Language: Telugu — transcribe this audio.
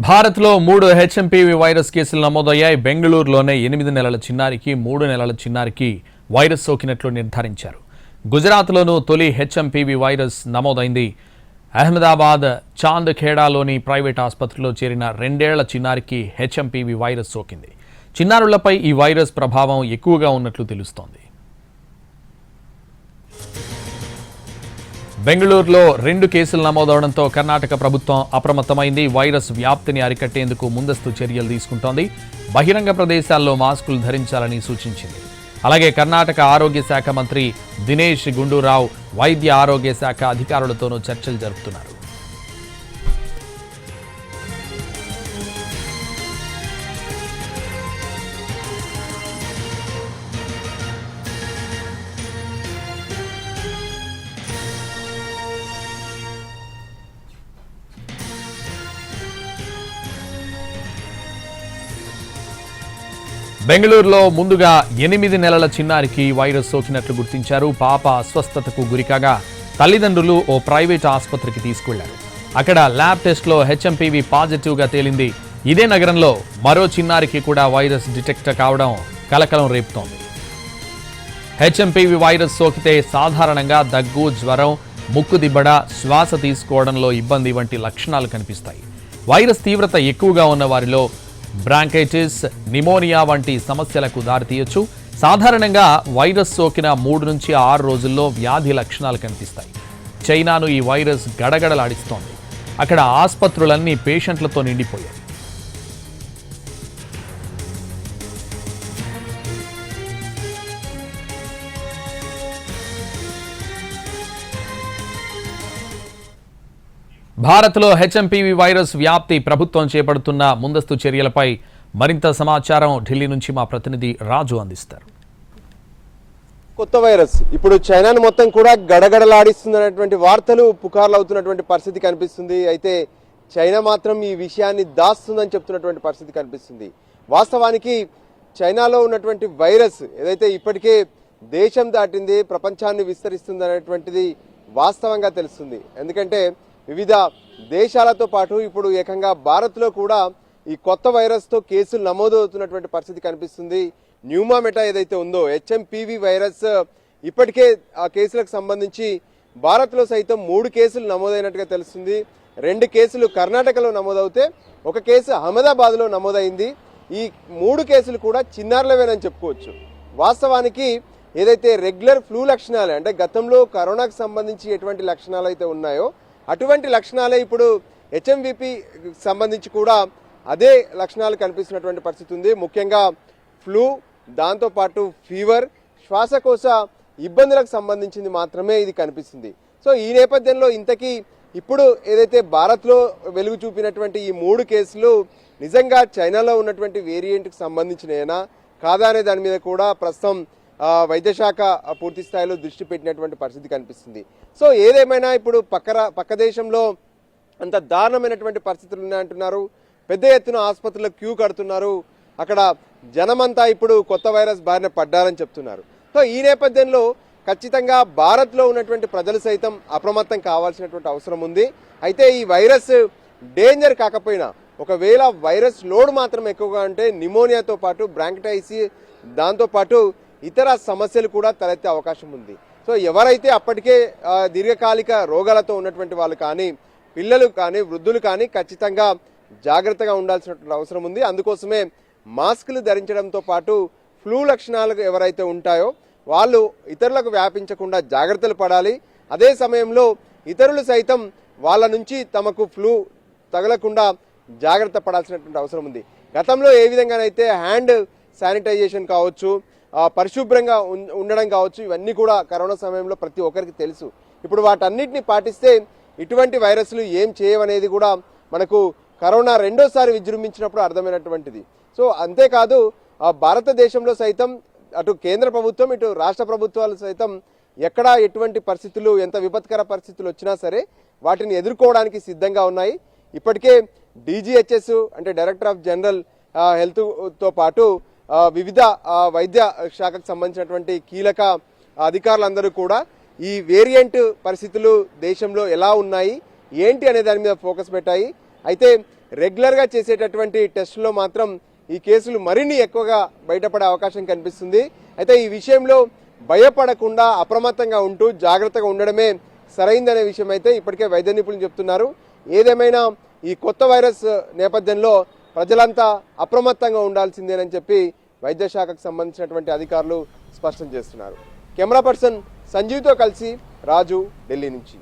భారత్లో 3 హెచ్ఎంపీవీ వైరస్ కేసులు నమోదయ్యాయి. బెంగళూరులోనే 8 నెలల చిన్నారికి 3 నెలల చిన్నారికి వైరస్ సోకినట్లు నిర్ధారించారు. గుజరాత్లోనూ తొలి హెచ్ఎంపీవీ వైరస్ నమోదైంది. అహ్మదాబాద్ చాంద్ఖేడాలోని ప్రైవేట్ ఆసుపత్రిలో చేరిన 2 ఏళ్ల చిన్నారికి హెచ్ఎంపీవీ వైరస్ సోకింది. చిన్నారులపై ఈ వైరస్ ప్రభావం ఎక్కువగా ఉన్నట్లు తెలుస్తోంది. బెంగళూరులో 2 కేసులు నమోదవడంతో కర్ణాటక ప్రభుత్వం అప్రమత్తమైంది. వైరస్ వ్యాప్తిని అరికట్టేందుకు ముందస్తు చర్యలు తీసుకుంటోంది. బహిరంగ ప్రదేశాల్లో మాస్కులు ధరించాలని సూచించింది. అలాగే కర్ణాటక ఆరోగ్య శాఖ మంత్రి దినేష్ గుండూరావు వైద్య ఆరోగ్య శాఖ అధికారులతోనూ చర్చలు జరుపుతున్నారు. బెంగళూరులో ముందుగా 8 నెలల చిన్నారికి వైరస్ సోకినట్లు గుర్తించారు. పాప అస్వస్థతకు గురికాగా తల్లిదండ్రులు ఓ ప్రైవేట్ ఆసుపత్రికి తీసుకెళ్లారు. అక్కడ ల్యాబ్ టెస్ట్లో హెచ్ఎంపీవీ పాజిటివ్గా తేలింది. ఇదే నగరంలో మరో చిన్నారికి కూడా వైరస్ డిటెక్ట్ కావడం కలకలం రేపుతోంది. హెచ్ఎంపీవీ వైరస్ సోకితే సాధారణంగా దగ్గు, జ్వరం, ముక్కు దిబ్బడ, శ్వాస తీసుకోవడంలో ఇబ్బంది వంటి లక్షణాలు కనిపిస్తాయి. వైరస్ తీవ్రత ఎక్కువగా ఉన్న వారిలో బ్రాంకైటిస్, నిమోనియా వంటి సమస్యలకు దారితీయొచ్చు. సాధారణంగా వైరస్ సోకిన 3 నుంచి 6 రోజుల్లో వ్యాధి లక్షణాలు కనిపిస్తాయి. చైనాను ఈ వైరస్ గడగడలాడిస్తోంది. అక్కడ ఆసుపత్రులన్నీ పేషెంట్లతో నిండిపోయాయి. భారత్లో హెచ్ఎంపీవీ వైరస్ వ్యాప్తి, ప్రభుత్వం చేపడుతున్న ముందస్తు చర్యలపై మరింత సమాచారం ఢిల్లీ నుంచి మా ప్రతినిధి రాజు అందిస్తారు. కొత్త వైరస్ ఇప్పుడు చైనాను మొత్తం కూడా గడగడలాడిస్తున్నటువంటి వార్తలు పుకార్లు అవుతున్నటువంటి పరిస్థితి కనిపిస్తుంది. అయితే చైనా మాత్రం ఈ విషయాన్ని దాస్తుందని చెప్తున్నటువంటి పరిస్థితి కనిపిస్తుంది. వాస్తవానికి చైనాలో ఉన్నటువంటి వైరస్ ఏదైతే ఇప్పటికే దేశం దాటింది, ప్రపంచాన్ని విస్తరిస్తుంది అనేటువంటిది వాస్తవంగా తెలుస్తుంది. ఎందుకంటే వివిధ దేశాలతో పాటు ఇప్పుడు ఏకంగా భారత్లో కూడా ఈ కొత్త వైరస్తో కేసులు నమోదవుతున్నటువంటి పరిస్థితి కనిపిస్తుంది. న్యూమామెటా ఏదైతే ఉందో హెచ్ఎంపీవీ వైరస్ ఇప్పటికే ఆ కేసులకు సంబంధించి భారత్లో సైతం 3 కేసులు నమోదైనట్టుగా తెలుస్తుంది. 2 కేసులు కర్ణాటకలో నమోదవుతే 1 కేసు అహ్మదాబాద్లో నమోదైంది. ఈ 3 కేసులు కూడా చిన్నారులవేనని చెప్పుకోవచ్చు. వాస్తవానికి ఏదైతే రెగ్యులర్ ఫ్లూ లక్షణాలు అంటే గతంలో కరోనాకు సంబంధించి ఎటువంటి లక్షణాలు అయితే ఉన్నాయో అటువంటి లక్షణాలే ఇప్పుడు హెచ్ఎంవీపీ సంబంధించి కూడా అదే లక్షణాలు కనిపిస్తున్నటువంటి పరిస్థితి ఉంది. ముఖ్యంగా ఫ్లూ, దాంతోపాటు ఫీవర్, శ్వాసకోశ ఇబ్బందులకు సంబంధించింది మాత్రమే ఇది కనిపిస్తుంది. సో ఈ నేపథ్యంలో ఇంతకీ ఇప్పుడు ఏదైతే భారత్లో వెలుగు చూపినటువంటి ఈ 3 కేసులు నిజంగా చైనాలో ఉన్నటువంటి వేరియంట్కి సంబంధించినయేనా కాదా అనే దాని మీద కూడా ప్రస్తుతం వైద్యశాఖ పూర్తి స్థాయిలో దృష్టి పెట్టినటువంటి పరిస్థితి కనిపిస్తుంది. సో ఏదేమైనా ఇప్పుడు పక్క దేశంలో అంత దారుణమైనటువంటి పరిస్థితులు ఉన్నాయంటున్నారు. పెద్ద ఎత్తున ఆసుపత్రులకు క్యూ కడుతున్నారు. అక్కడ జనమంతా ఇప్పుడు కొత్త వైరస్ బారిన పడ్డారని చెప్తున్నారు. సో ఈ నేపథ్యంలో ఖచ్చితంగా భారత్లో ఉన్నటువంటి ప్రజలు సైతం అప్రమత్తం కావాల్సినటువంటి అవసరం ఉంది. అయితే ఈ వైరస్ డేంజర్ కాకపోయినా ఒకవేళ వైరస్ లోడ్ మాత్రం ఎక్కువగా ఉంటే నిమోనియాతో పాటు బ్రాంకైటిస్, దాంతోపాటు ఇతర సమస్యలు కూడా తలెత్తే అవకాశం ఉంది. సో ఎవరైతే అప్పటికే దీర్ఘకాలిక రోగాలతో ఉన్నటువంటి వాళ్ళు కానీ, పిల్లలు కానీ, వృద్ధులు కానీ ఖచ్చితంగా జాగ్రత్తగా ఉండాల్సినటువంటి అవసరం ఉంది. అందుకోసమే మాస్కులు ధరించడంతో పాటు ఫ్లూ లక్షణాలు ఎవరైతే ఉంటాయో వాళ్ళు ఇతరులకు వ్యాపించకుండా జాగ్రత్తలు పడాలి. అదే సమయంలో ఇతరులు సైతం వాళ్ళ నుంచి తమకు ఫ్లూ తగలకుండా జాగ్రత్త పడాల్సినటువంటి అవసరం ఉంది. గతంలో ఏ విధంగానైతే హ్యాండ్ శానిటైజేషన్ కావచ్చు, పరిశుభ్రంగా ఉండడం కావచ్చు, ఇవన్నీ కూడా కరోనా సమయంలో ప్రతి ఒక్కరికి తెలుసు. ఇప్పుడు వాటన్నిటిని పాటిస్తే ఇటువంటి వైరస్లు ఏం చేయవనేది కూడా మనకు కరోనా రెండోసారి విజృంభించినప్పుడు అర్థమైనటువంటిది. సో అంతేకాదు భారతదేశంలో సైతం అటు కేంద్ర ప్రభుత్వం ఇటు రాష్ట్ర ప్రభుత్వాలు సైతం ఎక్కడా ఎటువంటి పరిస్థితులు, ఎంత విపత్కర పరిస్థితులు వచ్చినా సరే వాటిని ఎదుర్కోవడానికి సిద్ధంగా ఉన్నాయి. ఇప్పటికే DGHS అంటే డైరెక్టర్ ఆఫ్ జనరల్ హెల్త్తో పాటు వివిధ వైద్య శాఖకు సంబంధించినటువంటి కీలక అధికారులందరూ కూడా ఈ వేరియంట్ పరిస్థితులు దేశంలో ఎలా ఉన్నాయి ఏంటి అనే దాని మీద ఫోకస్ పెట్టాయి. అయితే రెగ్యులర్గా చేసేటటువంటి టెస్టులో మాత్రం ఈ కేసులు మరిన్ని ఎక్కువగా బయటపడే అవకాశం కనిపిస్తుంది. అయితే ఈ విషయంలో భయపడకుండా అప్రమత్తంగా ఉంటూ జాగ్రత్తగా ఉండడమే సరైందనే విషయం అయితే ఇప్పటికే వైద్య నిపుణులు చెప్తున్నారు. ఏదేమైనా ఈ కొత్త వైరస్ నేపథ్యంలో ప్రజలంతా అప్రమత్తంగా ఉండాల్సిందేనని చెప్పి వైద్య శాఖకు సంబంధించినటువంటి అధికారులు స్పష్టం చేస్తున్నారు. కెమెరా పర్సన్ సంజీవ్తో కలిసి రాజు, ఢిల్లీ నుంచి.